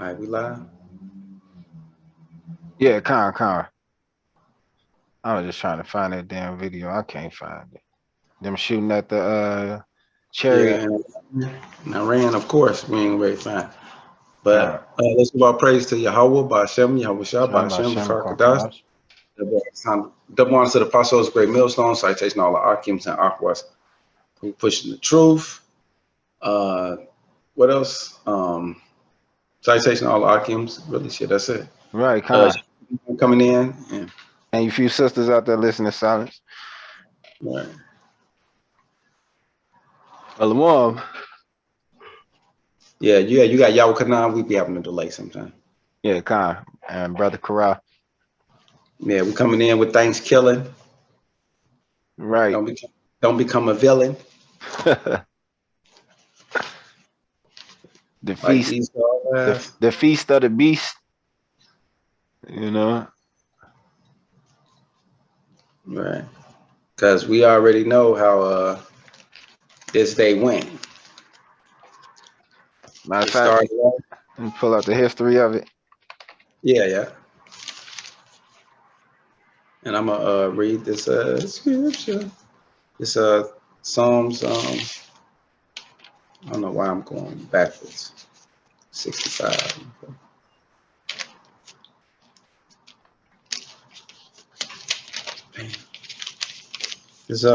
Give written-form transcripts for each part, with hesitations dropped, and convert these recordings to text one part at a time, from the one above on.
right, we live. Yeah, con. I was just trying to find that damn video. I can't find it. Them shooting at the Yeah, chariot. and Iran, of course, we ain't ready to find. Con. But let's give our praise to Yahweh, Ba'ashem, Yahweh Shah, Shamba Ba'ashem, Shem B'Farakadas. Kwakwash. Double honor to the apostles, great millstone, citation all the Akims and Aquas who pushing the truth. Uh, what else? Citation all the Akims. Really, shit, that's it. Right, Uh, con. coming in. And, And you few sisters out there listening to silence. right. Alam. Yeah, you got Yahweh Kanan. We be having a delay sometimes. Yeah, con. And Brother Corral. Yeah, we coming in with thanks killing. Right. Don't be, don't become a villain the like feast Esau the has. the feast of the beast, you know. Right. Because we already know how this day went. Matter of It fact, started off. let me pull out the history of it. Yeah. And I'm gonna read this scripture. It's Psalms. I don't know why I'm going backwards. 65. It's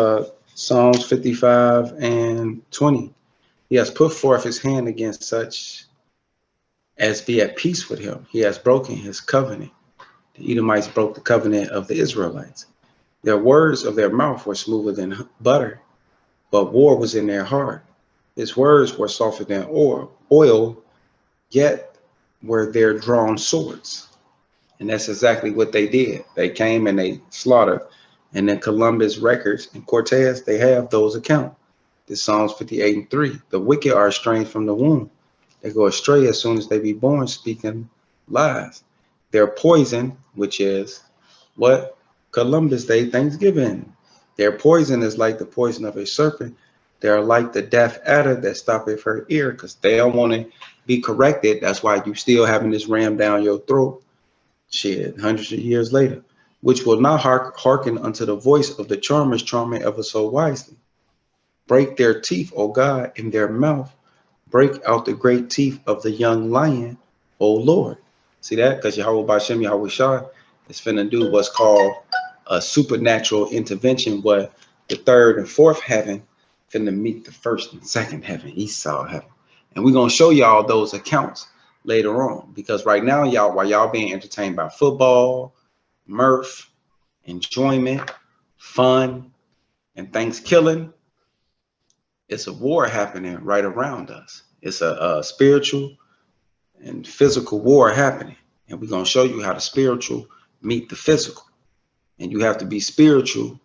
Psalms 55 and 20. He has put forth his hand against such as be at peace with him. He has broken his covenant. The Edomites broke the covenant of the Israelites. Their words of their mouth were smoother than butter, but war was in their heart. His words were softer than oil, yet were their drawn swords. And that's exactly what they did. They came and they slaughtered. And then Columbus records and Cortez, they have those accounts. This Psalms 58 and 3. The wicked are estranged from the womb. They go astray as soon as they be born, speaking lies. Their poison, which is what? Columbus Day, Thanksgiving. Their poison is like the poison of a serpent. They are like the deaf adder that stoppeth her ear because they don't want to be corrected. That's why you still having this ram down your throat. Shit, hundreds of years later, which will not hearken unto the voice of the charmers charming ever so wisely. Break their teeth, O God, in their mouth. Break out the great teeth of the young lion, O Lord. See that? Because Yahweh Bashem, Yahweh Shah is finna do what's called a supernatural intervention, where the third and fourth heaven finna meet the first and second heaven, Esau heaven. And we're gonna show y'all those accounts later on. Because right now, y'all, while y'all being entertained by football, mirth, enjoyment, fun, and Thanksgiving, it's a war happening right around us. It's a spiritual and physical war happening. And we're going to show you how the spiritual meet the physical. And you have to be spiritual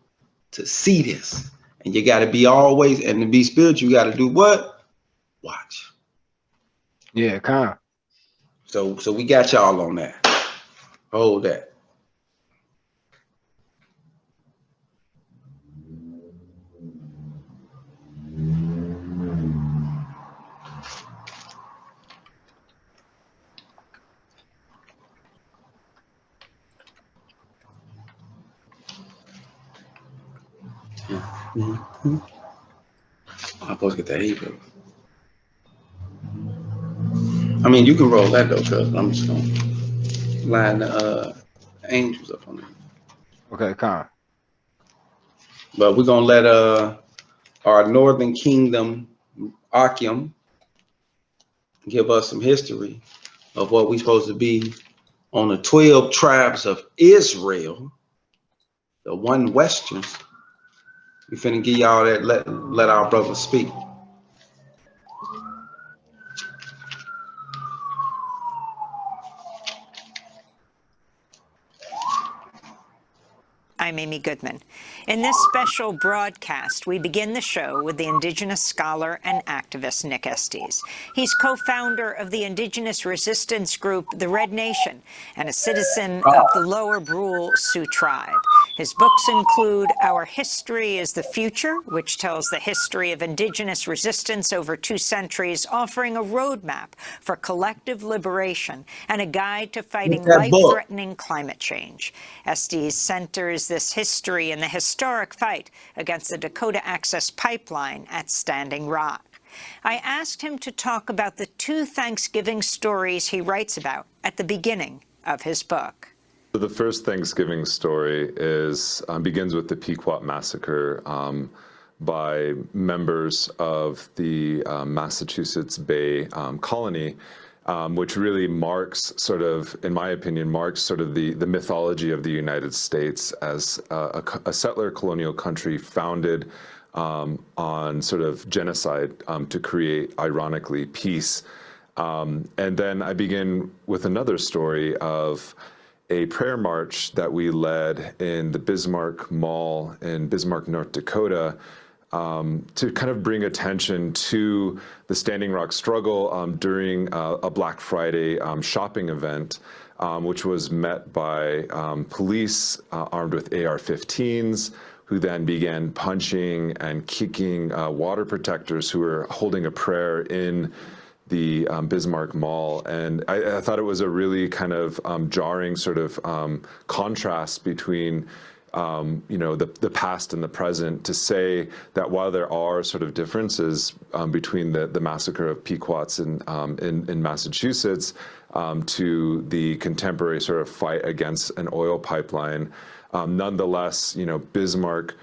to see this. And you got to be always, and to be spiritual, you got to do what? Watch. Yeah, con. So we got y'all on that. Hold that. I'm supposed to get that Hebrew. I mean, you can roll that though, cuz I'm just going to line the angels up on there. Okay, con. But we're going to let our Northern Kingdom, Akim, give us some history of what we're supposed to be on the 12 tribes of Israel, the one Westerns. We finna give y'all that, let our brothers speak. I'm Amy Goodman. In this special broadcast, we begin the show with the Indigenous scholar and activist Nick Estes. He's co-founder of the Indigenous resistance group, the Red Nation, and a citizen of the Lower Brule Sioux Tribe. His books include Our History is the Future, which tells the history of Indigenous resistance over 2 centuries, offering a roadmap for collective liberation and a guide to fighting life-threatening climate change. Estes centers this history in the historic fight against the Dakota Access Pipeline at Standing Rock. I asked him to talk about the 2 Thanksgiving stories he writes about at the beginning of his book. The first Thanksgiving story begins with the Pequot massacre by members of the Massachusetts Bay Colony, which really marks in my opinion, the mythology of the United States as a settler colonial country founded on genocide to create, ironically, peace. And then I begin with another story of a prayer march that we led in the Bismarck Mall in Bismarck, North Dakota, to kind of bring attention to the Standing Rock struggle during a Black Friday shopping event, which was met by police armed with AR-15s, who then began punching and kicking water protectors who were holding a prayer in the Bismarck Mall. And I thought it was a really kind of jarring contrast between the past and the present, to say that while there are differences between the massacre of Pequots in Massachusetts to the contemporary fight against an oil pipeline, nonetheless, Bismarck,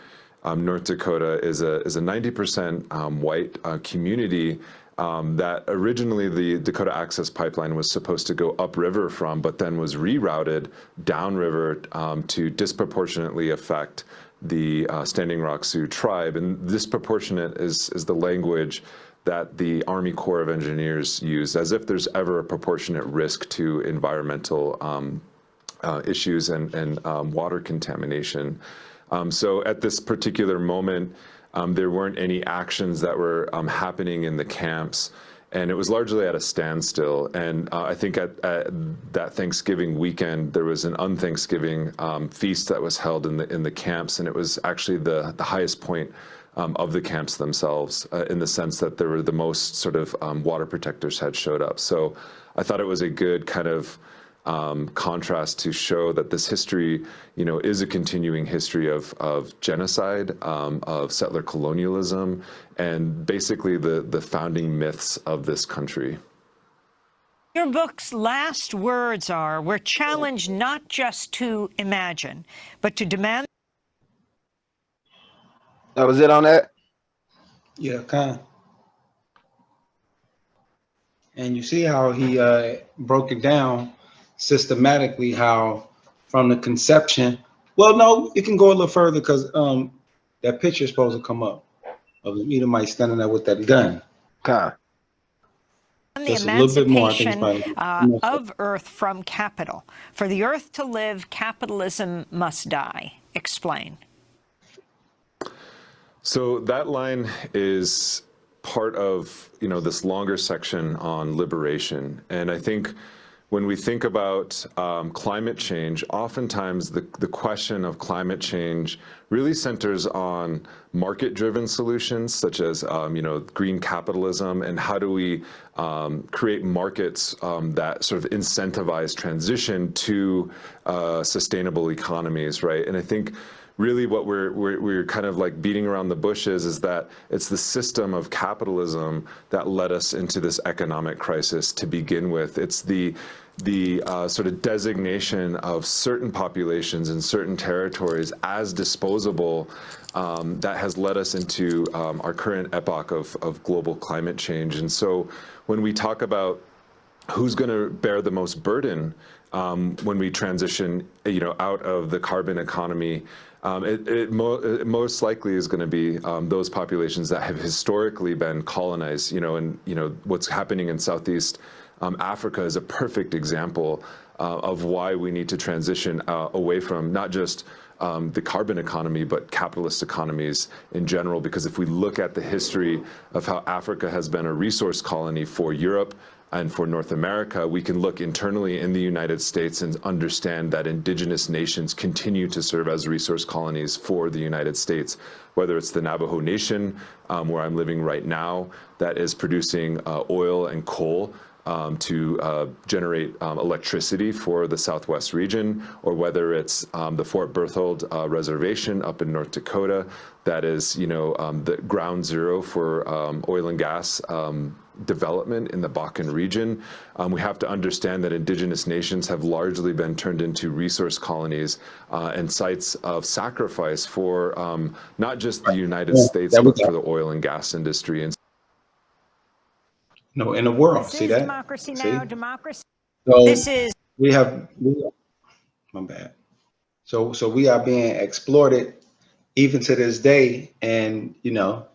North Dakota is a 90% white community that originally the Dakota Access Pipeline was supposed to go upriver from, but then was rerouted downriver to disproportionately affect the Standing Rock Sioux Tribe. And disproportionate is the language that the Army Corps of Engineers use, as if there's ever a proportionate risk to environmental issues and water contamination. So at this particular moment, there weren't any actions that were happening in the camps, and it was largely at a standstill. And I think at that Thanksgiving weekend, there was an un-Thanksgiving feast that was held in the camps, and it was actually the highest point of the camps themselves, in the sense that there were the most water protectors had showed up. So I thought it was a good kind of contrast to show that this history, is a continuing history of genocide, of settler colonialism, and basically the founding myths of this country. Your book's last words are, we're challenged not just to imagine, but to demand. That was it on that? Yeah, kind of. And you see how he broke it down systematically, how from the conception, well, no, it can go a little further, because that picture is supposed to come up of the Edomite standing there with that gun. Okay. The Just a little bit more, I think emancipation of Earth from capital. For the Earth to live, capitalism must die. Explain. So that line is part of, this longer section on liberation. And I think when we think about climate change, oftentimes the question of climate change really centers on market-driven solutions, such as green capitalism, and how do we create markets that incentivize transition to sustainable economies, right? And I think really what we're kind of beating around the bushes is that it's the system of capitalism that led us into this economic crisis to begin with. It's the designation of certain populations in certain territories as disposable that has led us into our current epoch of global climate change. And so when we talk about who's going to bear the most burden when we transition, out of the carbon economy, it most likely is going to be those populations that have historically been colonized. What's happening in Southeast Africa is a perfect example of why we need to transition away from not just the carbon economy, but capitalist economies in general. Because if we look at the history of how Africa has been a resource colony for Europe and for North America, we can look internally in the United States and understand that indigenous nations continue to serve as resource colonies for the United States, whether it's the Navajo Nation, where I'm living right now, that is producing oil and coal to generate electricity for the Southwest region, or whether it's the Fort Berthold Reservation up in North Dakota, that is, the ground zero for oil and gas development in the Bakken region. We have to understand that indigenous nations have largely been turned into resource colonies and sites of sacrifice for not just the United States, but for the oil and gas industry. And in the world. This See is that? Democracy Now!, Democracy. So This is my bad. So we are being exploited even to this day, and the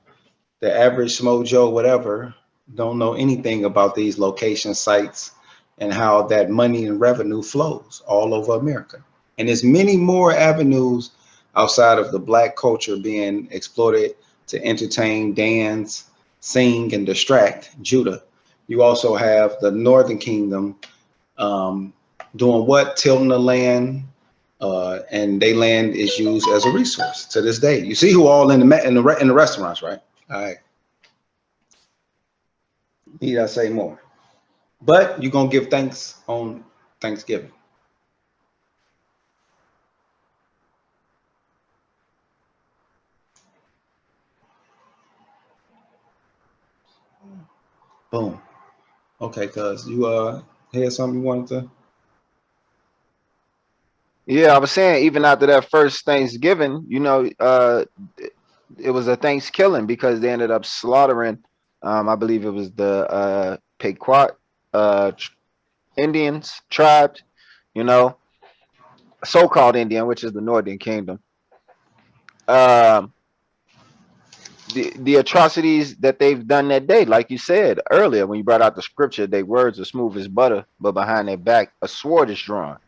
average Smo Joe, whatever, don't know anything about these location sites and how that money and revenue flows all over America. And there's many more avenues outside of the Black culture being exploited to entertain, dance, sing, and distract Judah. You also have the Northern Kingdom doing what? Tilting the land, and their land is used as a resource to this day. You see who all in the restaurants, right? All right. Need I say more? But you're gonna give thanks on Thanksgiving. Boom. Okay, cuz you had something you wanted to. Yeah, I was saying even after that first Thanksgiving, it was a Thanksgiving because they ended up slaughtering. I believe it was the Pequot Indians tribes, so-called Indian, which is the Northern Kingdom. The atrocities that they've done that day, like you said earlier when you brought out the scripture, their words are smooth as butter, but behind their back a sword is drawn.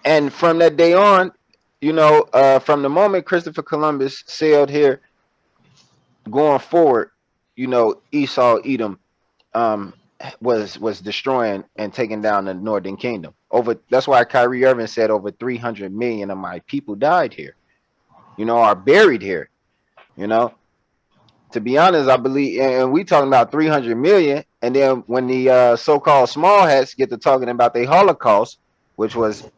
And from that day on, from the moment Christopher Columbus sailed here, going forward, Esau, Edom, was destroying and taking down the Northern Kingdom. That's why Kyrie Irving said over 300 million of my people died here, are buried here. To be honest, I believe, and we talking about 300 million, and then when the so-called small hats get to talking about the Holocaust, which was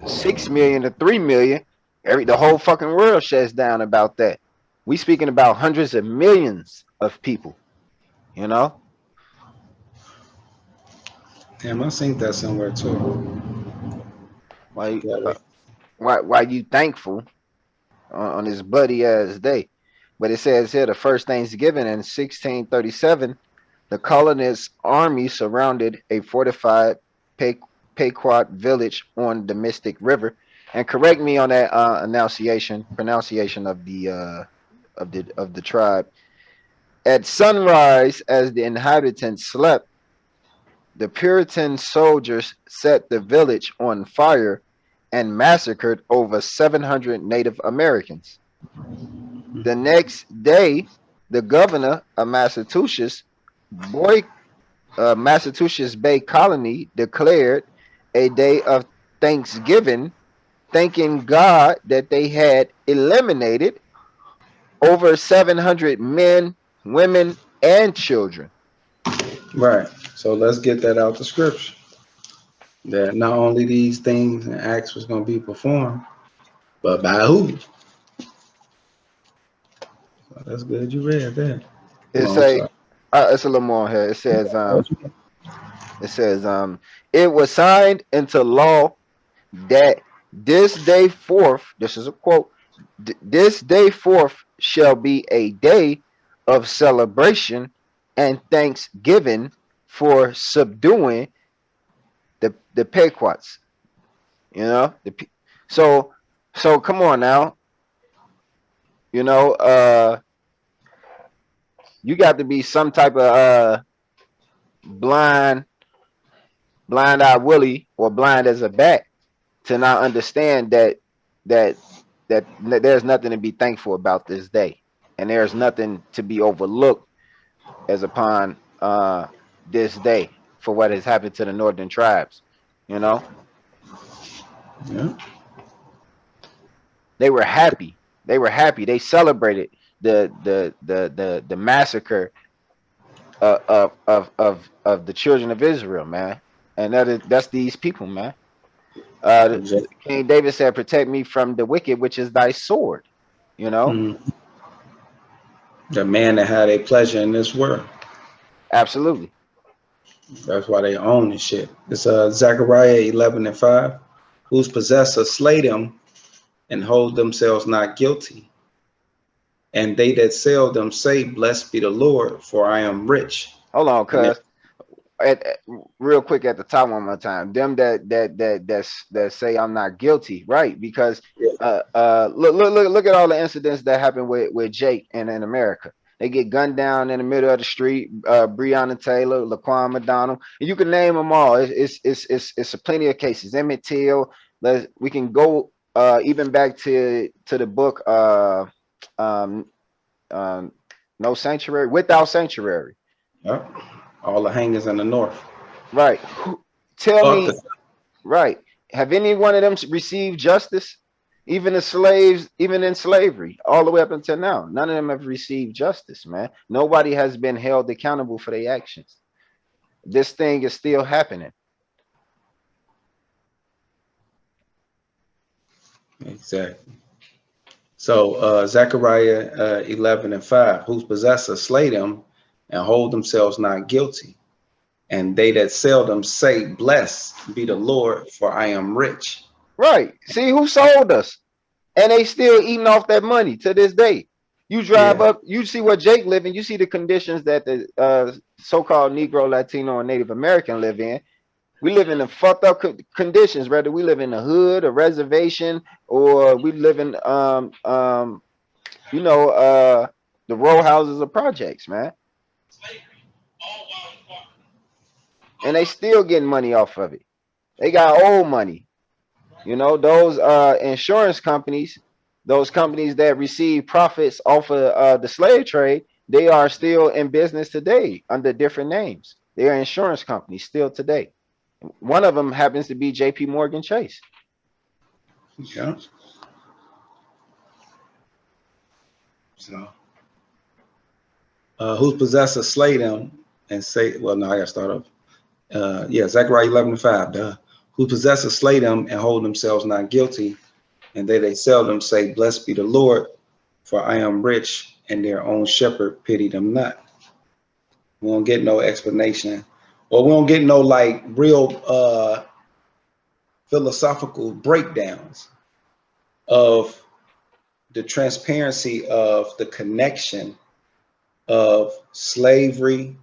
6 million to 3 million, the whole fucking world shuts down about that. We speaking about hundreds of millions of people, Damn, I think that somewhere too. Why you thankful on this bloody ass day? But it says here the first Thanksgiving in 1637, the colonist army surrounded a fortified Pequot village on the Mystic River. And correct me on that pronunciation of the tribe. At sunrise, as the inhabitants slept, the Puritan soldiers set the village on fire and massacred over 700 Native Americans. The next day, the governor of Massachusetts Bay Colony declared a day of Thanksgiving, thanking God that they had eliminated over 700 men, women, and children. Right. So let's get that out the scripture. That not only these things and acts was going to be performed, but by who? So that's good. You read that. It's a little more here. It says, it was signed into law that this day forth, this is a quote, this day forth shall be a day of celebration and thanksgiving for subduing the Pequots. So come on now. You got to be some type of blind blind-eyed Willie or blind as a bat to not understand that there's nothing to be thankful about this day, and there's nothing to be overlooked as upon this day for what has happened to the northern tribes. You know, Yeah. they were happy. They were happy. They celebrated the massacre of the children of Israel, man. And that's these people, man. King David said, "Protect me from the wicked, which is thy sword." You know, The man that had a pleasure in this world. absolutely. That's why they own this shit. It's Zechariah 11:5. Whose possessor slay them and hold themselves not guilty. And they that sell them say, Blessed be the Lord, for I am rich. Hold on, cuz. Real quick at the top one more time. Them that say I'm not guilty, right? Because look at all the incidents that happened with Jake and in America. They get gunned down in the middle of the street. Breonna Taylor, Laquan McDonald, you can name them all. It's a plenty of cases. Emmett Till. We can go even back to the book No Sanctuary, Without Sanctuary. Yep. All the hangers in the north. Right. Tell me, right. Have any one of them received justice? Even the slaves, even in slavery, all the way up until now, none of them have received justice, man. Nobody has been held accountable for their actions. This thing is still happening. Exactly. So Zechariah 11:5, whose possessor slay them and hold themselves not guilty. And they that sell them say, Blessed be the Lord, for I am rich. Right. See who sold us. And they still eating off that money to this day. You drive up, you see what Jake live in, you see the conditions that the so-called Negro, Latino, and Native American live in. We live in the fucked up conditions, whether we live in the hood, a reservation, or we live in the row houses or projects, man. And they still getting money off of it. They got old money. You know, those insurance companies, those companies that receive profits off of the slave trade, they are still in business today under different names. They are insurance companies still today. One of them happens to be JP Morgan Chase. Yeah. So, whose possessor slay them and say, well, no, I got to start off. Zechariah 11:5. Who possess slay them and hold themselves not guilty, and they seldom say, Blessed be the Lord, for I am rich, and their own shepherd pity them not. We don't get no explanation, or we don't get no like real philosophical breakdowns of the transparency of the connection of slavery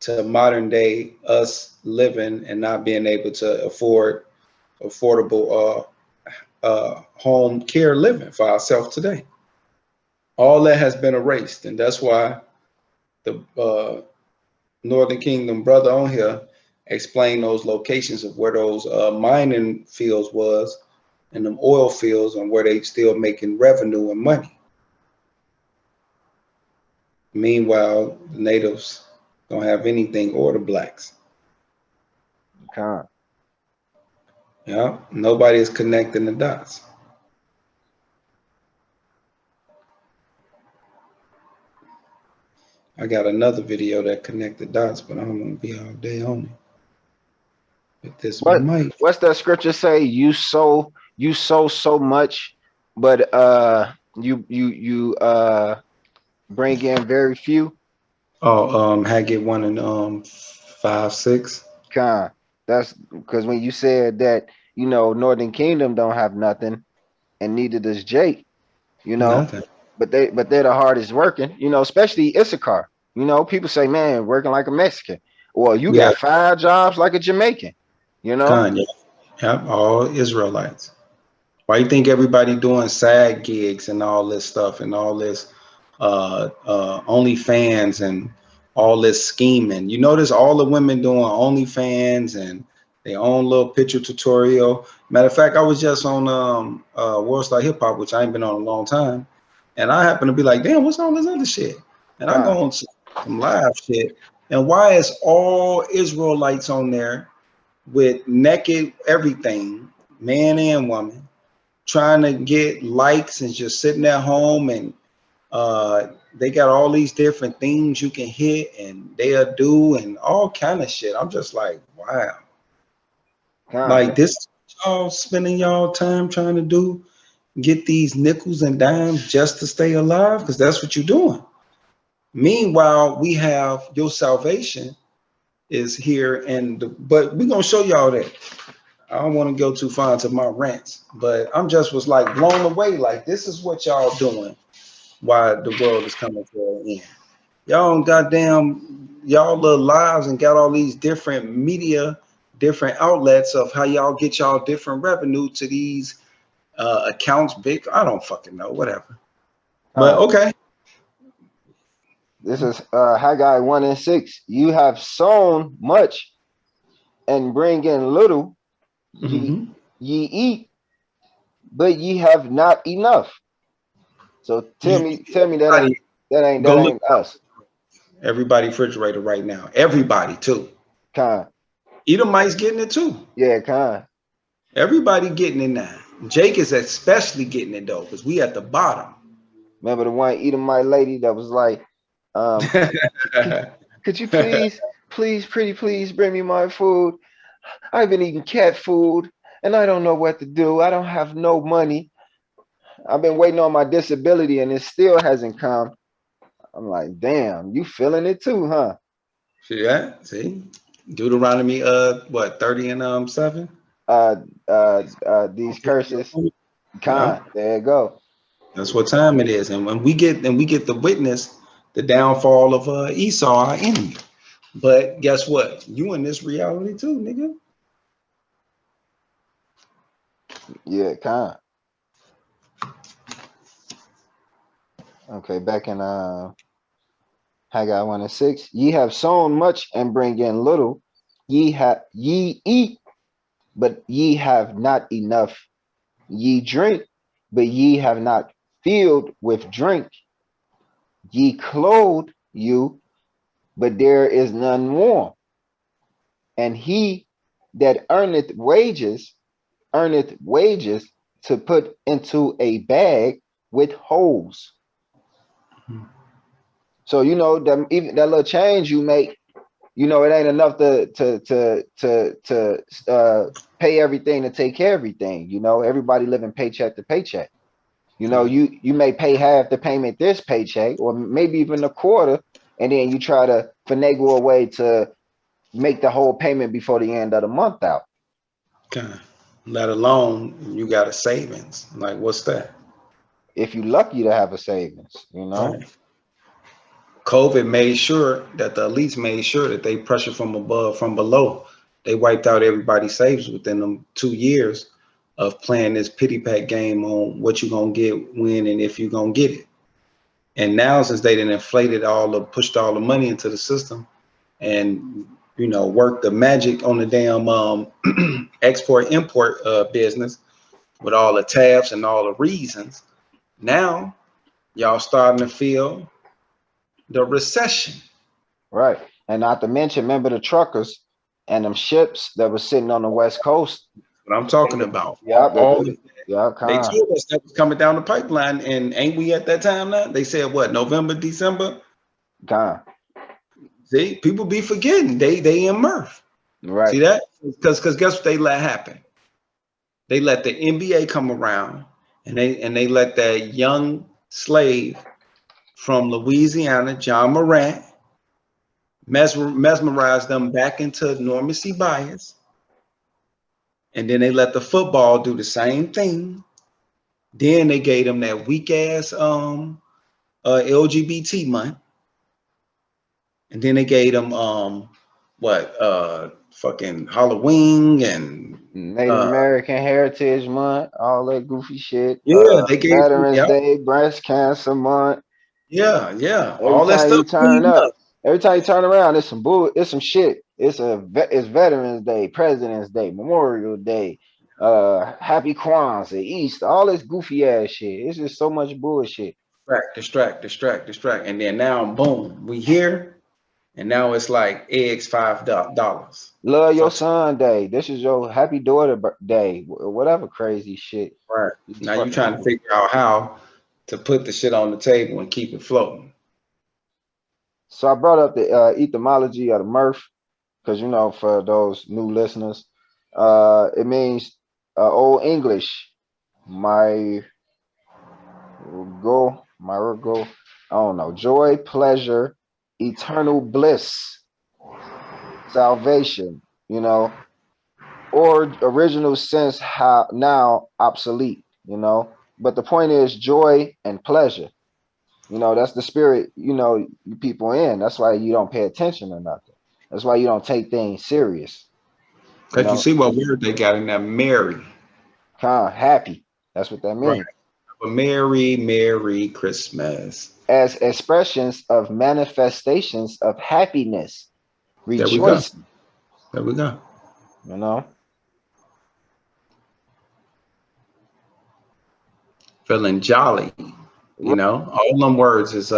to modern day us living and not being able to afford affordable home care living for ourselves today. All that has been erased, and that's why the Northern Kingdom brother on here explained those locations of where those mining fields was and them oil fields and where they still making revenue and money. Meanwhile, the natives don't have anything, or the blacks. Okay. Yeah, nobody is connecting the dots. I got another video that connected dots, but I don't want to be all day on it. But this might. What's that scripture say? You sow so much, but you bring in very few. Oh, Haggai 1 and 5:6. That's because when you said that, you know, Northern Kingdom don't have nothing, and neither does Jake, you know. Nothing. But they're the hardest working, you know, especially Issachar. You know, people say, man, working like a Mexican. Well, you got 5 jobs like a Jamaican, you know. Yeah, all Israelites. Why you think everybody doing SAG gigs and all this stuff and all this OnlyFans and all this scheming? You notice all the women doing OnlyFans and their own little picture tutorial. Matter of fact, I was just on World Star Hip Hop, which I ain't been on a long time, and I happen to be like, damn, what's all this other shit? And I go on some live shit, and why is all Israelites on there with naked everything, man and woman, trying to get likes and just sitting at home, and they got all these different things you can hit and they'll do and all kind of shit. I'm just like, wow. Like this is what y'all spending y'all time trying to do, get these nickels and dimes just to stay alive, because that's what you're doing. Meanwhile, we have your salvation is here, but we're gonna show y'all that. I don't want to go too far into my rants, but I'm just was like blown away. Like, this is what y'all doing. Why the world is coming to an end. Y'all goddamn y'all little lives and got all these different media, different outlets of how y'all get y'all different revenue to these accounts. Big, I don't fucking know, whatever. But okay. This is Haggai 1:6. You have sown much and bring in little. Ye eat, but ye have not enough. So tell me that ain't us. Everybody refrigerator right now. Everybody too. Edomites getting it too. Yeah, Everybody getting it now. Jake is especially getting it though, because we at the bottom. Remember the one Edomite lady that was like, could you please bring me my food? I've been eating cat food and I don't know what to do. I don't have no money. I've been waiting on my disability and it still hasn't come. I'm like, damn, you feeling it too, huh? See that? See? Deuteronomy 30 and 7? These curses. There you go. That's what time it is. And when we get the witness the downfall of Esau, our enemy. But guess what? You in this reality too, nigga. Yeah, Okay, back in Haggai 1:6. Ye have sown much and bring in little. Ye eat, but ye have not enough. Ye drink, but ye have not filled with drink. Ye clothe you, but there is none warm. And he that earneth wages to put into a bag with holes. So that even that little change you make, it ain't enough to pay everything, to take care of everything. Everybody living paycheck to paycheck. You may pay half the payment this paycheck, or maybe even a quarter, and then you try to finagle a way to make the whole payment before the end of the month out. Okay. Let alone you got a savings. Like, what's that? If you lucky to have a savings, Right. COVID made sure that the elites made sure that they pressure from above, from below. They wiped out everybody's savings within them 2 years of playing this pity pat game on what you're gonna get, when, and if you're gonna get it. And now, since they done inflated pushed all the money into the system, and worked the magic on the damn export import business with all the tabs and all the reasons, now y'all starting to feel the recession. Right. And not to mention, remember the truckers and them ships that were sitting on the West Coast. What I'm talking about. They told us that was coming down the pipeline, and ain't we at that time now? They said what, November, December? See, people be forgetting. They in Murph. Right. See that? Because guess what they let happen? They let the NBA come around, and they let that young slave from Louisiana, John Morant, mesmerize them back into normacy bias. And then they let the football do the same thing. Then they gave them that weak ass LGBT month. And then they gave them fucking Halloween and Native American Heritage Month, all that goofy shit. Yeah, they gave Veterans Day, Breast Cancer Month. Yeah. All that stuff. Every time you turn around, it's some shit. It's Veterans Day, President's Day, Memorial Day, Happy Kwanzaa, Easter, all this goofy ass shit. It's just so much bullshit. Distract. And then now, boom, we here. And now it's like eggs $5. Love your Fuck. son day. This is your happy daughter day. Whatever crazy shit. Right. These Now you fucking trying to people. figure out how to put the shit on the table and keep it floating. So I brought up the etymology of the mirth because you know, for those new listeners, it means Old English. My go, I don't know, joy, pleasure, eternal bliss, salvation, you know, or original sense how now obsolete, you know. But the point is joy and pleasure. You know, that's the spirit, you know, you people in. That's why you don't pay attention or nothing. That's why you don't take things serious. You Cause you know, see what word they got in that Merry. kind of happy. That's what that Right. means. A Merry Christmas. As expressions of manifestations of happiness, There we go. rejoicing, There we go. you know. Feeling jolly. You know, all them words is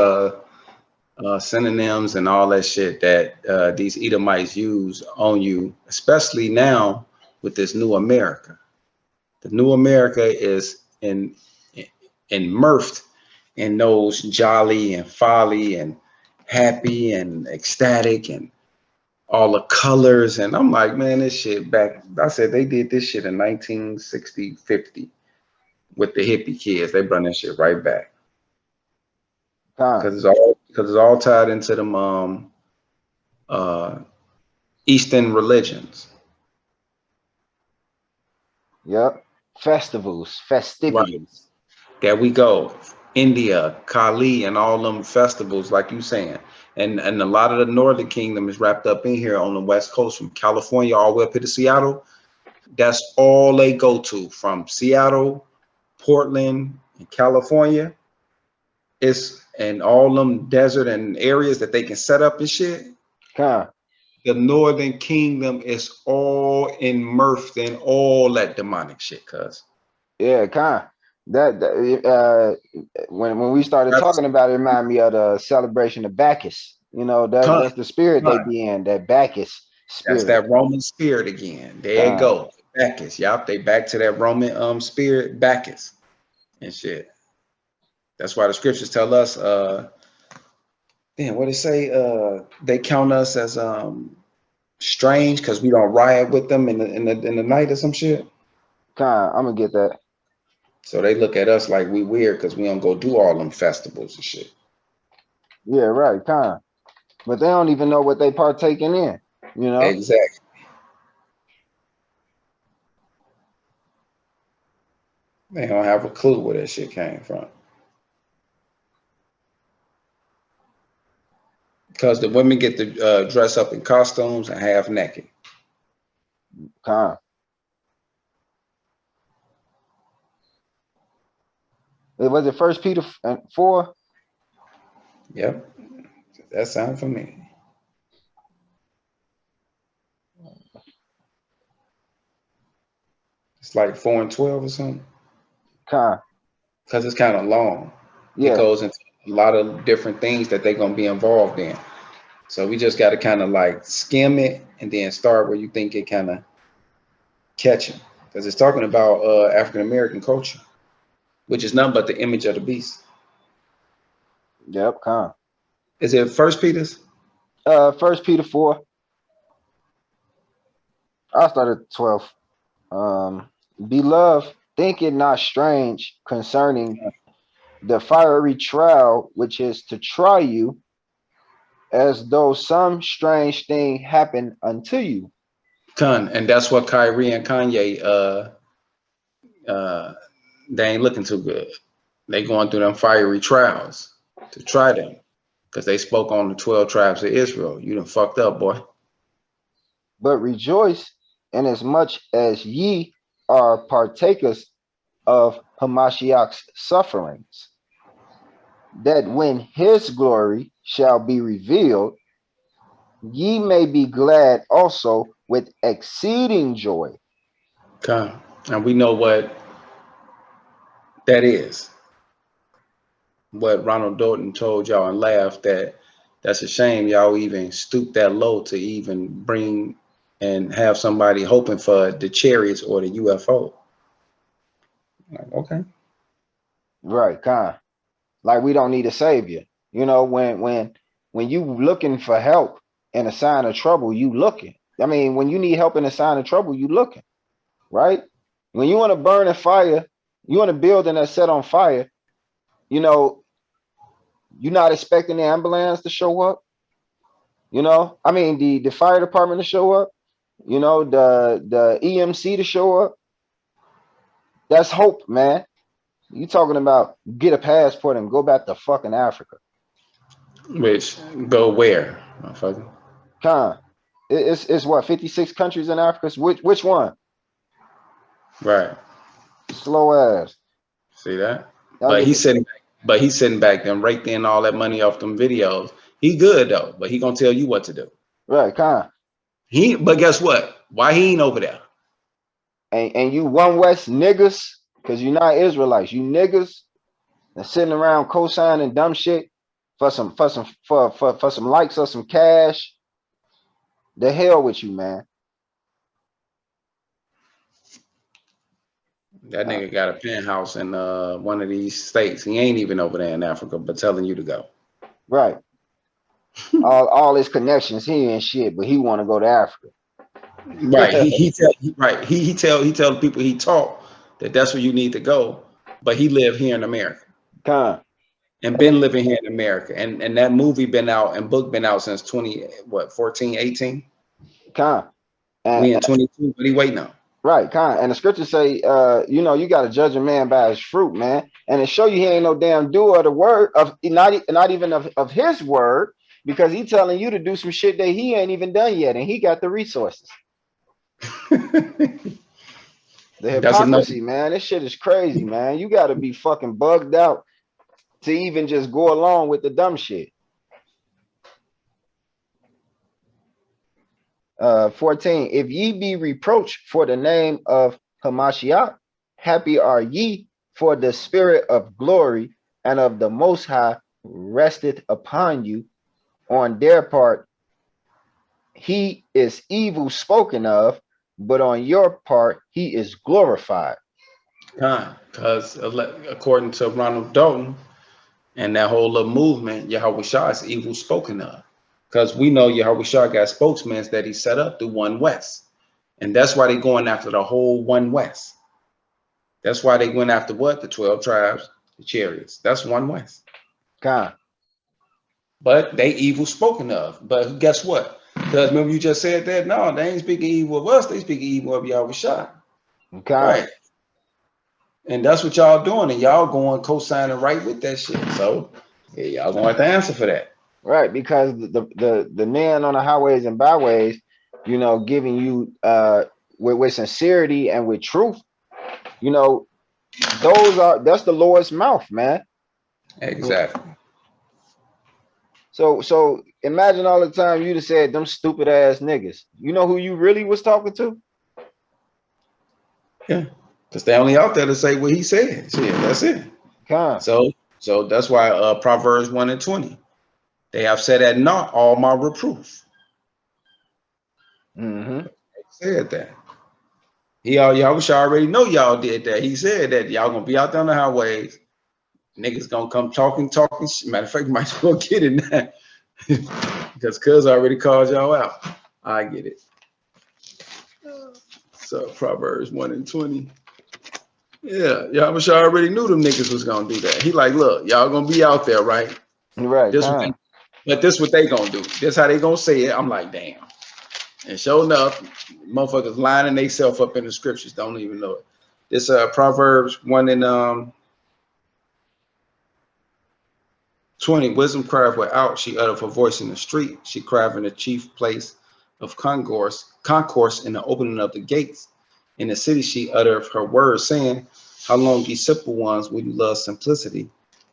synonyms and all that shit that these Edomites use on you, especially now with this new America. The new America is immersed in those jolly and folly and happy and ecstatic and all the colors. And I'm like, man, this shit back. I said they did this shit in 1960, 50 with the hippie kids. They brought that shit right back Kind. because it's all tied into them uh, Eastern religions. Yep. Festivals, Right. festivities. There we go. India, Kali, and all them festivals, like you saying. And a lot of the Northern Kingdom is wrapped up in here on the West Coast, from California all the way up here to Seattle. That's all they go to, from Seattle, Portland, and California. It's and all them desert and areas that they can set up and shit. Kind. The Northern Kingdom is all immersed in all that demonic shit, cuz. Yeah, kind. When we started That's talking about it, reminded me of the celebration of Bacchus. You know, con, that's the spirit they con. be in, that Bacchus That's spirit. that Roman spirit again. There it Kind. go. Bacchus. Yup. They back to that Roman spirit, Bacchus and shit. That's why the scriptures tell us, damn, what they say? They count us as strange because we don't riot with them in the night or some shit. Kind. I'm gonna get that. So they look at us like we weird because we don't go do all them festivals and shit. Yeah, right, kind. But they don't even know what they partaking in, you know? Exactly. They don't have a clue where that shit came from. Because the women get to dress up in costumes and half naked. Kind. Was it First Peter 4? Yep. That sounds familiar. It's like 4 and 12 or something. Kind. Because it's kind of long. It Yeah. goes into a lot of different things that they're going to be involved in. So we just got to kind of like skim it and then start where you think it kind of catching. Because it's talking about African American culture, which is nothing but the image of the beast. Yep, kind. Is it First Peter's? First Peter 4. I started 12. Beloved, think it not strange concerning the fiery trial which is to try you, as though some strange thing happened unto you. And that's what Kyrie and Kanye they ain't looking too good. They going through them fiery trials to try them because they spoke on the 12 tribes of Israel. You done fucked up, boy. But rejoice inasmuch as ye are partakers of Hamashiach's sufferings, that when his glory shall be revealed, ye may be glad also with exceeding joy. Come. And we know what that is. What Ronald Dalton told y'all and laughed that that's a shame y'all even stoop that low to even bring and have somebody hoping for the chariots or the UFO. Like, okay. Right, like we don't need a savior. You know, when you looking for help in a sign of trouble, you looking. I mean, when you need help in a sign of trouble, you looking, right? When you want to burn a fire, you want a building that's set on fire, you know, you're not expecting the ambulance to show up. You know, I mean the fire department to show up, you know, the EMC to show up. That's hope, man. You talking about get a passport and go back to fucking Africa. Which go where, motherfucker? It's what, 56 countries in Africa? Which one? Right. Slow ass. See that? But he's sitting back and raking all that money off them videos. He good though, but he gonna tell you what to do. Right, But guess what? Why he ain't over there? And you One West niggas, because you're not Israelites, you niggas and sitting around co-signing dumb shit for some likes or some cash. The hell with you, man. That nigga got a penthouse in one of these states. He ain't even over there in Africa, but telling you to go. Right. all his connections here and shit, but he want to go to Africa. Right. He tell the people he taught that that's where you need to go, but he live here in America. And been living here in America. And that movie been out and book been out since 14, 18? We in 22, what he waiting on? Right, and the scriptures say, you know, you got to judge a man by his fruit, man. And it show you he ain't no damn doer of the word, of not even of his word, because he telling you to do some shit that he ain't even done yet, and he got the resources. The hypocrisy, man, this shit is crazy, man. You got to be fucking bugged out to even just go along with the dumb shit. 14, if ye be reproached for the name of Hamashiach, happy are ye, for the spirit of glory and of the Most High resteth upon you. On their part, he is evil spoken of, but on your part, he is glorified. Because according to Ronald Dalton and that whole little movement, Yahweh Shah is evil spoken of. Because we know Yahweh Shah got spokesmen that he set up through One West. And that's why they going after the whole One West. That's why they went after what? The 12 tribes, the chariots. That's One West. But they evil spoken of. But guess what? Because remember you just said that? No, they ain't speaking evil of us. They speaking evil of Yahweh Shah. Right. And that's what y'all doing. And y'all going co-signing right with that shit. So yeah, y'all gonna have to answer for that. Right, because the men on the highways and byways, you know, giving you with sincerity and with truth, you know, that's the Lord's mouth, man. Exactly. So imagine all the time you'd have said them stupid ass niggas. You know who you really was talking to? Yeah, because they only out there to say what he said. Shit, that's it. So that's why Proverbs 1:20. They have said at naught all my reproof. Said that. Y'all already know y'all did that. He said that y'all gonna be out there on the highways. Niggas gonna come talking. Matter of fact, might as well get it now. Because cuz already called y'all out. I get it. So Proverbs 1:20. Yeah, y'all already knew them niggas was gonna do that. He like, look, y'all gonna be out there, right? Right. But this what they gonna do. This how they gonna say it. I'm like, damn. And sure enough, motherfuckers lining themselves up in the scriptures, don't even know it. This Proverbs 1:20. Wisdom crieth without, she uttered her voice in the street. She cried in the chief place of concourse in the opening of the gates. In the city she uttered her words, saying, how long, ye simple ones, will you love simplicity?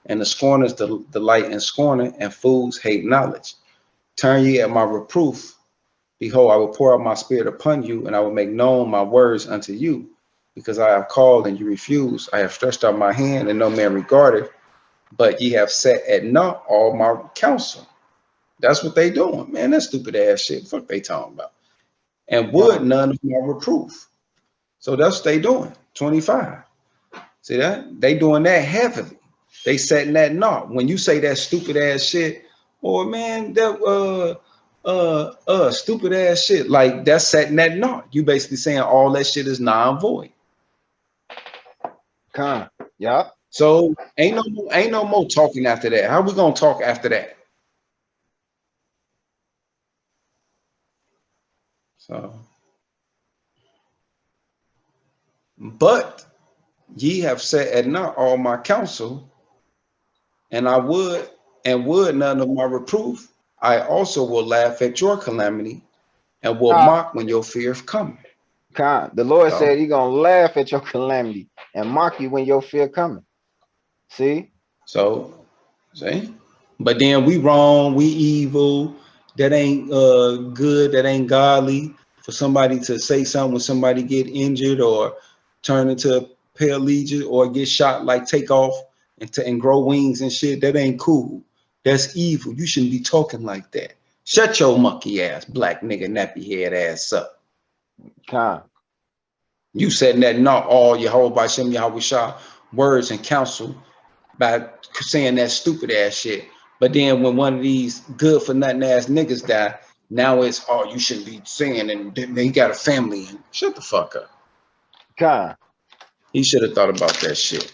And the scorners delight in scorning, and fools hate knowledge. turn ye at my reproof. Behold, I will pour out my spirit upon you, and I will make known my words unto you. Because I have called and you refuse, I have stretched out my hand and no man regarded, but ye have set at naught all my counsel. That's what they doing, man. That stupid ass shit. Fuck they talking about. And would none of my reproof. So that's what they doing. 25. See that? They doing that heavily. They setting that naught. When you say that stupid ass shit, or man, that stupid ass shit, like that's setting that naught. You basically saying all that shit is non-void. Yeah. So ain't no more talking after that. How we gonna talk after that? So, but ye have set at naught all my counsel, and I would none of my reproof. I also will laugh at your calamity, and will mock when your fear coming. The Lord said He gonna laugh at your calamity and mock you when your fear coming. See? So, see? But then we wrong, we evil. That ain't good. That ain't godly. For somebody to say something when somebody get injured or turn into a paraplegic or get shot, like take off and grow wings and shit, that ain't cool. That's evil. You shouldn't be talking like that. Shut your monkey ass, black nigga, nappy head ass up. You said that not all Yehovah Hashem Yahweh Shah words and counsel by saying that stupid ass shit. But then when one of these good for nothing ass niggas die, now it's, oh, you shouldn't be saying, and then he got a family. And shut the fuck up. He should have thought about that shit.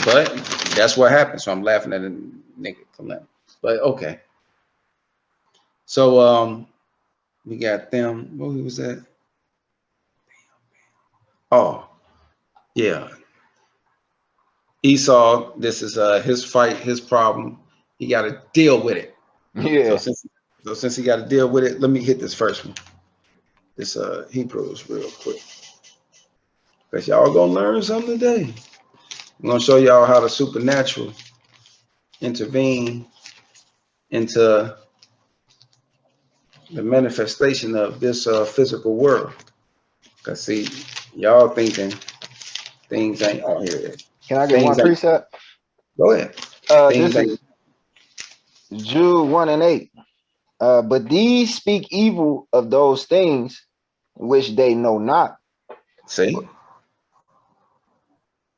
But that's what happened. So I'm laughing at a nigga for that. But okay. So we got them. What was that? Oh, yeah. Esau, this is his fight, his problem. He got to deal with it. Yeah. So since he got to deal with it, let me hit this first one. This Hebrews real quick. Because y'all gonna learn something today. I'm gonna show y'all how the supernatural intervene into the manifestation of this physical world. Because see, y'all thinking things ain't all here. Can I get one precept? Go ahead. This is Jude 1:8. But these speak evil of those things which they know not. See?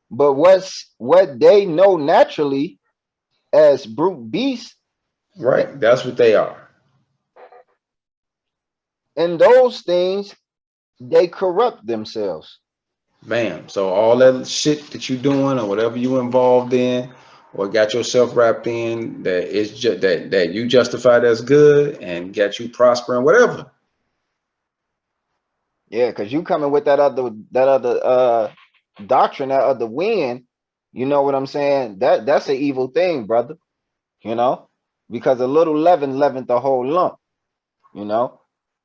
But what they know naturally as brute beasts. Right. That's what they are. And those things, they corrupt themselves. Bam. So all that shit that you doing or whatever you involved in or got yourself wrapped in, that is just that you justified as good and got you prospering, whatever. Yeah, because you coming with that other doctrine, that other wind, you know what I'm saying? That's an evil thing, brother. You know, because a little leaven leavened the whole lump, you know.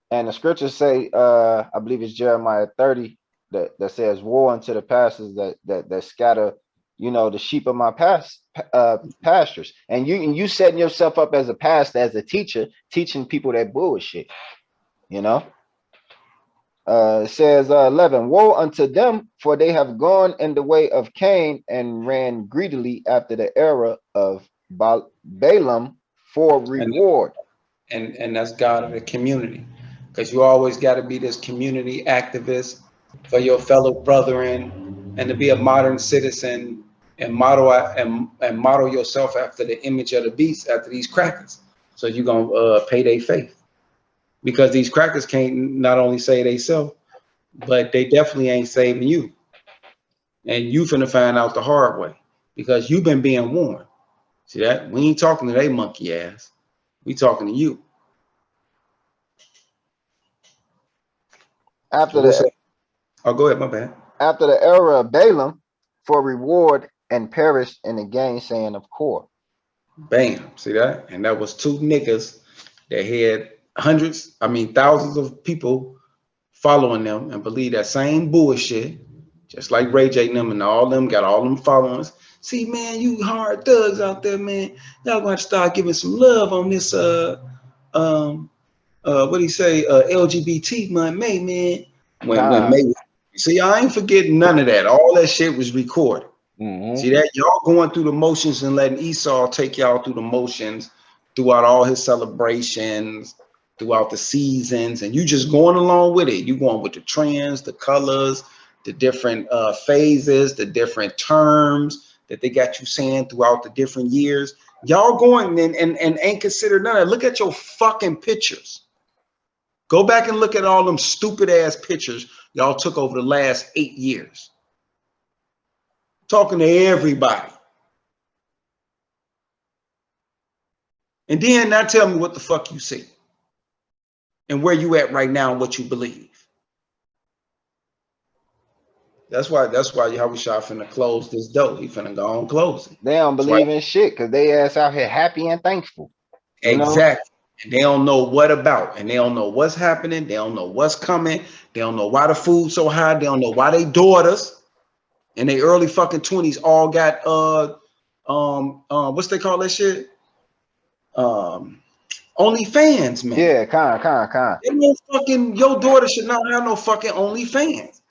And the scriptures say, I believe it's Jeremiah 30 that says, woe unto the pastors that scatter, you know, the sheep of my pastures. And you setting yourself up as a pastor, as a teacher, teaching people that bullshit, you know. It says 11, woe unto them, for they have gone in the way of Cain and ran greedily after the error of Balaam for reward. And that's God of the community, because you always got to be this community activist for your fellow brethren and to be a modern citizen and model yourself after the image of the beast, after these crackers. So you're gonna pay their faith, because these crackers can't not only save themselves, but they definitely ain't saving you. And you finna find out the hard way, because you've been being warned. See that? We ain't talking to they monkey ass. We talking to you. After go ahead, my bad. After the error of Balaam for reward and perished in the gainsaying of Kor. Bam. See that? And that was two niggas that had thousands of people following them and believe that same bullshit, just like Ray J and them and all them got all them followers. See, man, you hard thugs out there, man. Y'all gonna have to start giving some love on this what do you say? LGBT month, May, man. When Con. May. See, I ain't forgetting none of that. All that shit was recorded. Mm-hmm. See that y'all going through the motions and letting Esau take y'all through the motions throughout all his celebrations, throughout the seasons, and you just going along with it. You going with the trends, the colors, the different phases, the different terms that they got you saying throughout the different years. Y'all going and ain't considered none of that. Look at your fucking pictures. Go back and look at all them stupid ass pictures y'all took over the last 8 years. Talking to everybody. And then now tell me what the fuck you see. And where you at right now and what you believe. That's why Yahushua finna close this door. He finna go on close it. They don't believe in shit because they ass out here happy and thankful. Exactly. And they don't know what about, and they don't know what's happening. They don't know what's coming. They don't know why the food's so high. They don't know why they daughters in their early fucking 20s all got what's they call that shit? OnlyFans, man. Yeah, con. They no fucking, your daughter should not have no fucking OnlyFans.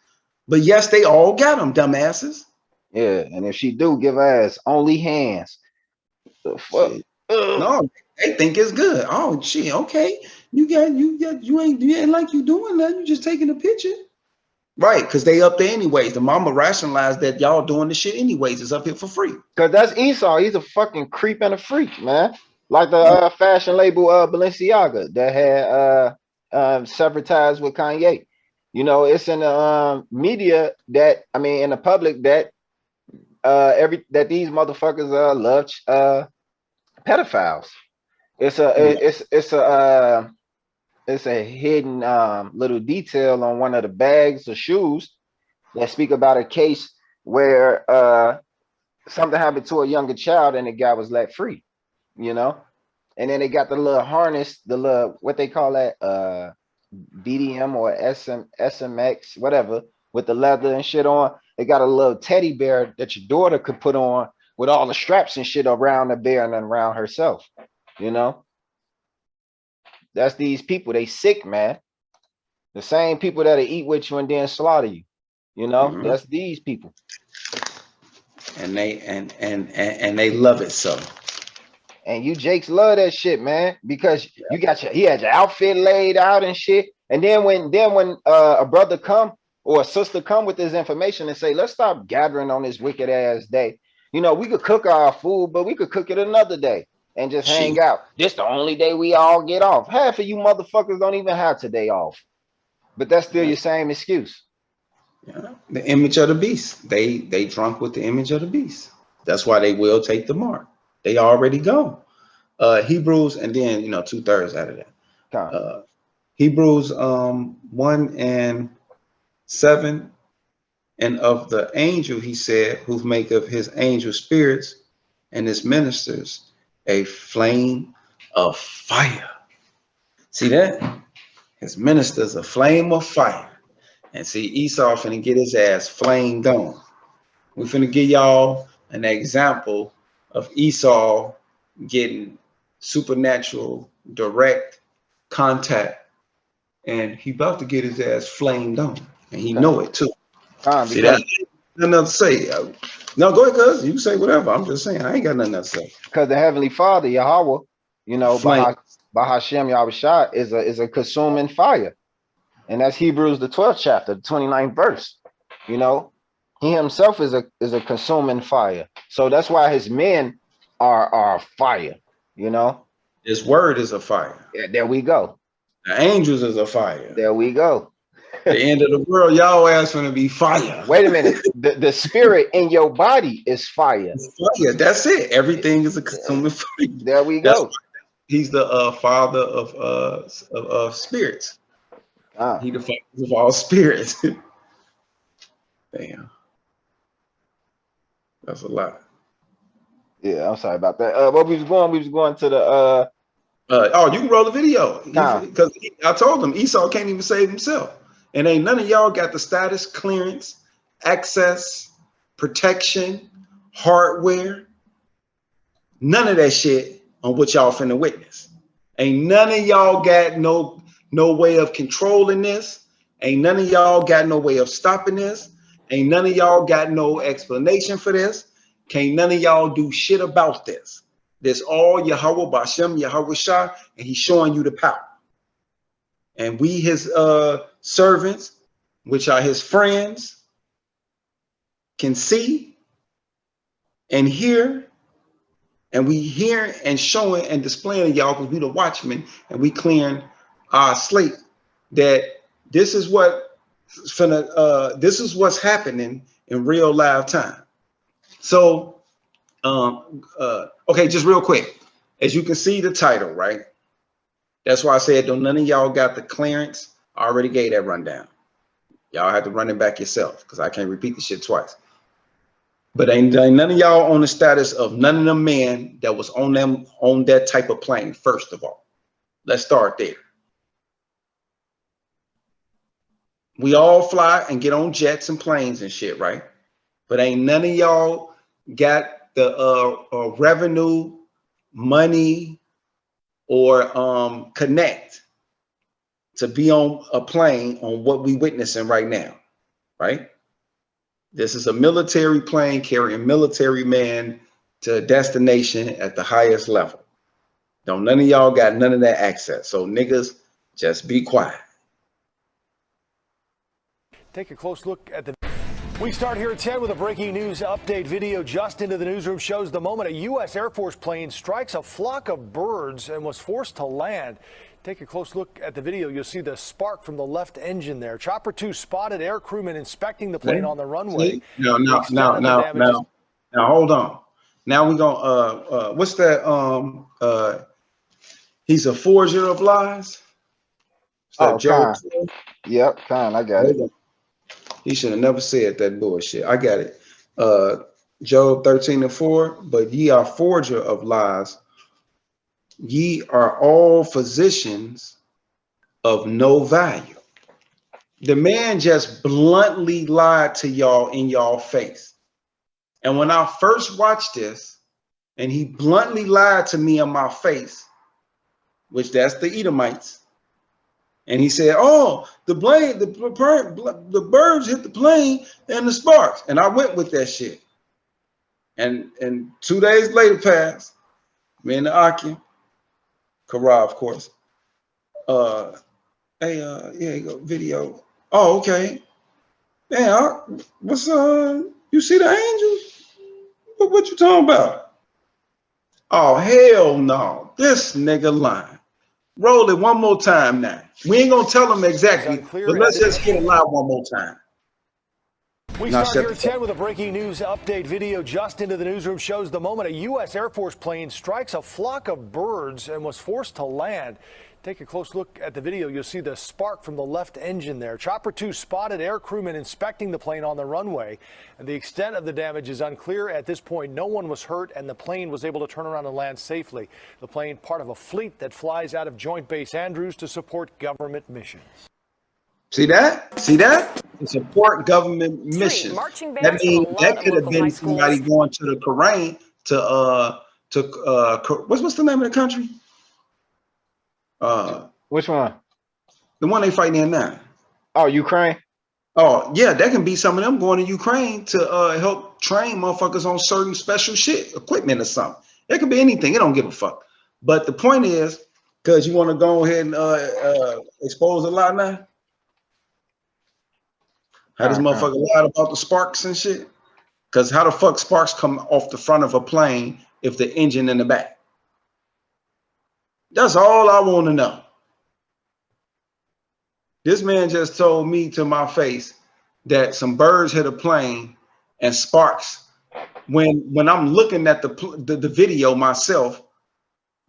But yes, they all got them, dumbasses. Yeah, and if she do, give her ass only hands. The fuck? No, they think it's good. Oh shit, okay. You ain't like you doing that. You just taking a picture. Right, because they up there anyways. The mama rationalized that y'all doing the shit anyways. It's up here for free. Cause that's Esau. He's a fucking creep and a freak, man. Like the fashion label Balenciaga that had severed ties with Kanye. You know, it's in the media that, I mean, in the public that that these motherfuckers love pedophiles. It's a hidden little detail on one of the bags of shoes that speak about a case where something happened to a younger child and the guy was let free, you know. And then they got the little harness, the little, what they call that, BDM or SMX, whatever, with the leather and shit on. They got a little teddy bear that your daughter could put on with all the straps and shit around the bear and then around herself, you know. That's these people. They sick, man. The same people that'll eat with you and then slaughter you, you know. That's these people. And they love it so. And you Jakes love that shit, man, because you got he had your outfit laid out and shit. And then when a brother come or a sister come with this information and say, let's stop gathering on this wicked ass day. You know, we could cook our food, but we could cook it another day and just hang out. This the only day we all get off. Half of you motherfuckers don't even have today off. But that's still your same excuse. Yeah. The image of the beast. They drunk with the image of the beast. That's why they will take the mark. They already go. Hebrews, and then 2/3 out of that. Hebrews 1:7, and of the angel he said, who make of his angel spirits and his ministers a flame of fire. See that? His ministers a flame of fire. And see, Esau finna get his ass flamed on. We finna give y'all an example of Esau getting supernatural direct contact, and he about to get his ass flamed on, and he know it too. See that? Nothing else to say. No, go ahead, cuz you can say whatever. I'm just saying I ain't got nothing else to say. Because the Heavenly Father, Yahweh, Bahashem Yahushua is a consuming fire. And that's Hebrews the 12th chapter, the 29th verse. You know, he himself is a consuming fire. So that's why his men are fire, you know. His word is a fire. Yeah, there we go. The angels is a fire. There we go. The end of the world, y'all ass gonna be fire. Wait a minute. The spirit in your body is fire. Fire. That's it. Everything is a consuming fire. There we go. He's the father of spirits. He the father of all spirits. Damn. That's a lot. Yeah, I'm sorry about that. What we was going to the oh, you can roll the video. Because I told him Esau can't even save himself. And ain't none of y'all got the status, clearance, access, protection, hardware. None of that shit on what y'all finna witness. Ain't none of y'all got no way of controlling this. Ain't none of y'all got no way of stopping this. Ain't none of y'all got no explanation for this. Can't none of y'all do shit about this. This all Yahweh Bashem, Yahweh Shah, and he's showing you the power. And we, his servants, which are his friends, can see and hear, and we hear and showing and displaying to y'all because we the watchmen and we clearing our slate that this is what this is what's happening in real live time. So okay, just real quick, as you can see the title, right? That's why I said don't none of y'all got the clearance. I already gave that rundown. Y'all have to run it back yourself because I can't repeat the shit twice. But ain't none of y'all on the status of none of them men that was on that type of plane. First of all, let's start there. We all fly and get on jets and planes and shit, right? But ain't none of y'all got the revenue, money, or connect to be on a plane on what we witnessing right now, right? This is a military plane carrying military men to a destination at the highest level. Don't none of y'all got none of that access. So niggas, just be quiet. Take a close look at the... We start here at 10 with a breaking news update. Video just into the newsroom shows the moment a U.S. Air Force plane strikes a flock of birds and was forced to land. Take a close look at the video. You'll see the spark from the left engine there. Chopper 2 spotted air crewmen inspecting the plane on the runway. Now, hold on. Now we're gonna what's that? He's a forger of lies. Oh, Joe. Yep, Khan, I got it. He should have never said that bullshit. I got it. Job 13:4. But ye are forger of lies. Ye are all physicians of no value. The man just bluntly lied to y'all in y'all face. And when I first watched this, and he bluntly lied to me in my face, which that's the Edomites, and he said, "Oh, the birds hit the plane and the sparks," and I went with that shit. And 2 days later passed. Me and the Akim, Kara, of course. Hey, yeah, you go video. Oh, okay. Yeah, what's you see the angels? What you talking about? Oh, hell no. This nigga lying. Roll it one more time now. We ain't gonna tell him exactly, but let's just get it live one more time. We start here at 10 with a breaking news update. Video just into the newsroom shows the moment a U.S. Air Force plane strikes a flock of birds and was forced to land. Take a close look at the video. You'll see the spark from the left engine there. Chopper 2 spotted air crewmen inspecting the plane on the runway. And the extent of the damage is unclear. At this point, no one was hurt and the plane was able to turn around and land safely. The plane, part of a fleet that flies out of Joint Base Andrews to support government missions. See that? See that? To support government missions. That means that could have been somebody going to the Koran to what's the name of the country? Which one? The one they fighting in now. Oh, Ukraine. Oh, yeah, that can be some of them going to Ukraine to help train motherfuckers on certain special shit, equipment or something. It could be anything. It don't give a fuck. But the point is, because you want to go ahead and expose a lot now. How this motherfucker lied about the sparks and shit? Because how the fuck sparks come off the front of a plane if the engine in the back? That's all I want to know. This man just told me to my face that some birds hit a plane and sparks. When I'm looking at the video myself,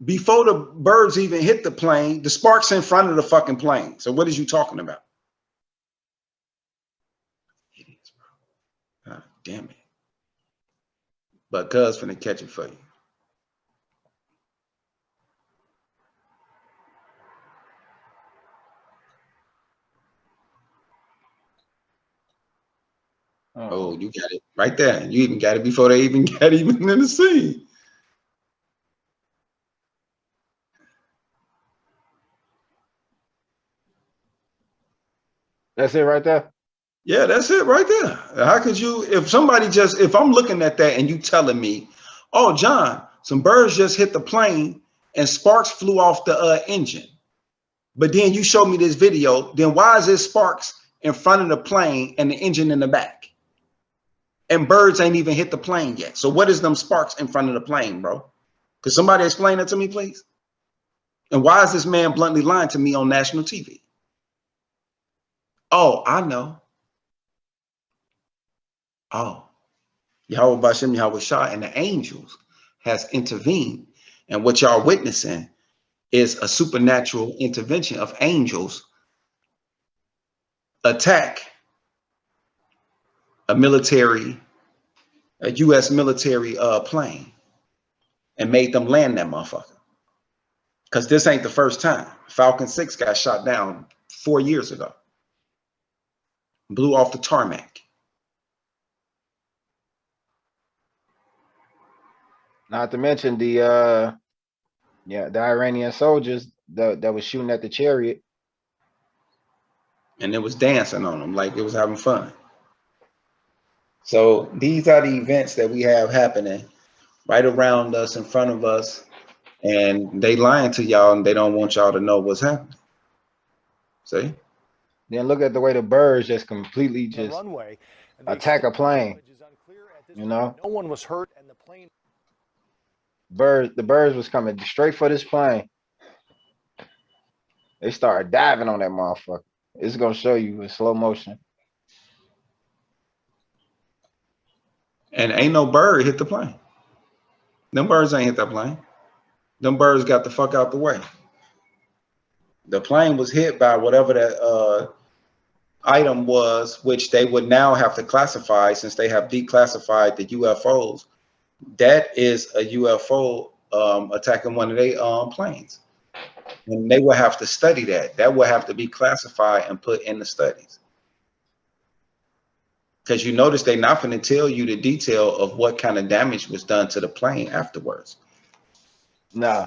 before the birds even hit the plane, the sparks in front of the fucking plane. So what is you talking about? Idiots, bro. God damn it. But cuz finna catch it for you. Oh, you got it right there. You even got it before they even got even in the scene. That's it right there. Yeah, that's it right there. How could you, if I'm looking at that and you telling me, oh, John, some birds just hit the plane and sparks flew off the engine. But then you show me this video, then why is there sparks in front of the plane and the engine in the back? And birds ain't even hit the plane yet. So what is them sparks in front of the plane, bro? Could somebody explain that to me, please? And why is this man bluntly lying to me on national TV? Oh, I know. Oh, Yahweh Bashem, Yahweh Shah, and the angels has intervened. And what y'all witnessing is a supernatural intervention of angels attack a U.S. military plane and made them land that motherfucker. Because this ain't the first time. Falcon 6 got shot down 4 years ago. Blew off the tarmac. Not to mention the Iranian soldiers that was shooting at the chariot. And it was dancing on them like it was having fun. So these are the events that we have happening right around us, in front of us, and they lying to y'all and they don't want y'all to know what's happening. See? Then look at the way the birds just completely just runway attack a plane. You know? No one was hurt and the plane. The birds was coming straight for this plane. They started diving on that motherfucker. It's gonna show you in slow motion. And ain't no bird hit the plane. Them birds ain't hit that plane. Them birds got the fuck out the way. The plane was hit by whatever that item was, which they would now have to classify since they have declassified the UFOs. That is a UFO attacking one of their planes. And they will have to study that. That will have to be classified and put in the studies. Because you notice they're not going to tell you the detail of what kind of damage was done to the plane afterwards. Nah.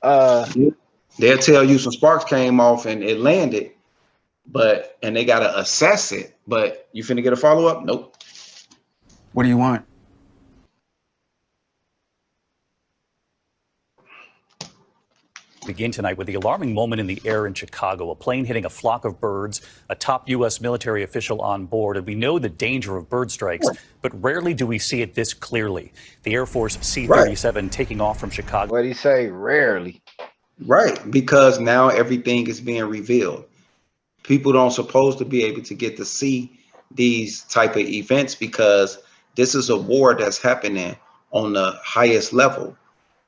They'll tell you some sparks came off and it landed, and they got to assess it. But you finna get a follow-up? Nope. What do you want? Begin tonight with the alarming moment in the air in Chicago, a plane hitting a flock of birds, a top U.S. military official on board. And we know the danger of bird strikes, but rarely do we see it this clearly. The Air Force C-37 taking off from Chicago. What'd he say? Rarely. Right, because now everything is being revealed. People don't supposed to be able to get to see these type of events because this is a war that's happening on the highest level.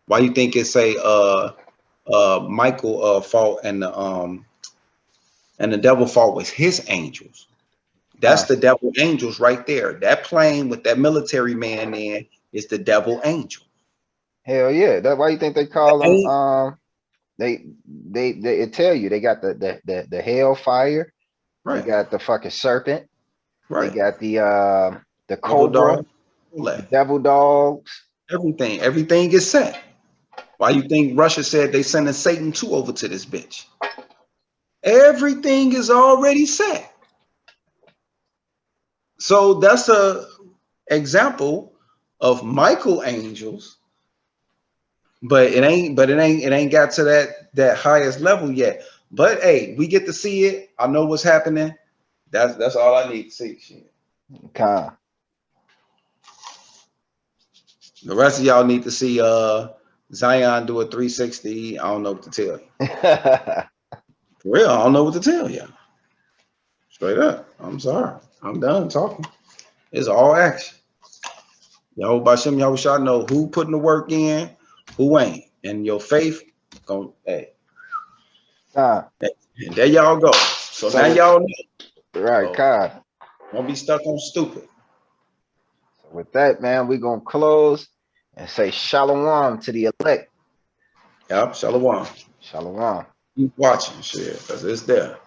Why do you think it's Michael fought and the devil fought with his angels? That's the devil angels right there. That plane with that military man in is the devil angel. Hell yeah. That's why you think they call them they tell you they got the hellfire, Right. They got the fucking serpent, Right. They got the cobra, the devil dogs. Everything is set. Why you think Russia said they sending Satan 2 over to this bitch? Everything is already set. So that's a example of Michael angels, but it ain't got to that highest level yet. But hey, we get to see it. I know what's happening. That's all I need to see. Shit. Okay. The rest of y'all need to see Zion do a 360. I don't know what to tell you. For real, I don't know what to tell you. Straight up. I'm sorry. I'm done talking. It's all action. Yahweh Bashem, Yahweh Shah know who putting the work in, who ain't. And your faith, hey. And there y'all go. So now y'all know. Right, God. Don't be stuck on stupid. So with that, man, we're gonna close and say shalom to the elect. Yep, shalom. Shalom. Keep watching shit, because it's there.